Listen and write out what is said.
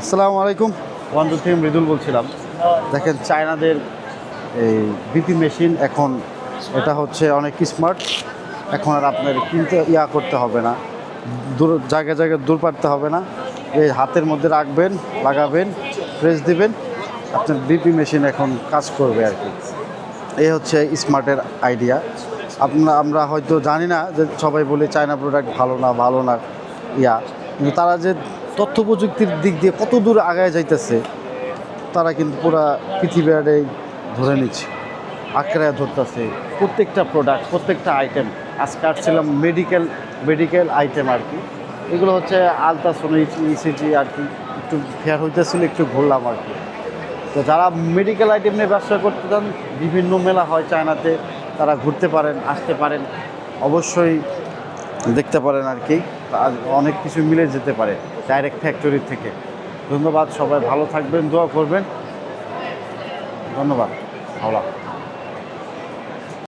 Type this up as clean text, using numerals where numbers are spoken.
আসসালামু আলাইকুম। 1 2 3 মৃদুল বলছিলাম। দেখেন চায়নাদের এই বিপি মেশিন এখন এটা হচ্ছে অনেক স্মার্ট। এখন আর আপনার কিনতে করতে হবে না, দূর জায়গায় জায়গায় দূর পারতে হবে না। এই হাতের মধ্যে রাখবেন, লাগাবেন, প্রেস দিবেন, আপনার বিপি মেশিন এখন কাজ করবে আর কি। এই হচ্ছে স্মার্টের আইডিয়া। আমরা হয়তো জানি না যে সবাই বলে চায়না প্রোডাক্ট ভালো না ভালো না কিন্তু তারা যে তথ্য প্রযুক্তির দিক দিয়ে কত দূর আগায় যাইতেছে, তারা কিন্তু পুরা পৃথিবীটাই ধরে নিচ্ছে, আঁকড়ায় ধরতেছে প্রত্যেকটা প্রোডাক্ট, প্রত্যেকটা আইটেম। আজকে আসছিলাম মেডিকেল আইটেম আর কি। এগুলো হচ্ছে আলট্রাসোনিক, ইসিজি আর কি। একটু ফেয়ার হইতেছিল, একটু ঘুরলাম আর কি। তো যারা মেডিকেল আইটেম নিয়ে ব্যবসা করতে চান, বিভিন্ন মেলা হয় চায়নাতে, তারা ঘুরতে পারেন, আসতে পারেন, অবশ্যই দেখতে পারেন আর কি। আর অনেক কিছু মিলে যেতে পারে ডাইরেক্ট ফ্যাক্টরি থেকে। ধন্যবাদ, সবাই ভালো থাকবেন, দোয়া করবেন। ধন্যবাদ, ভালো।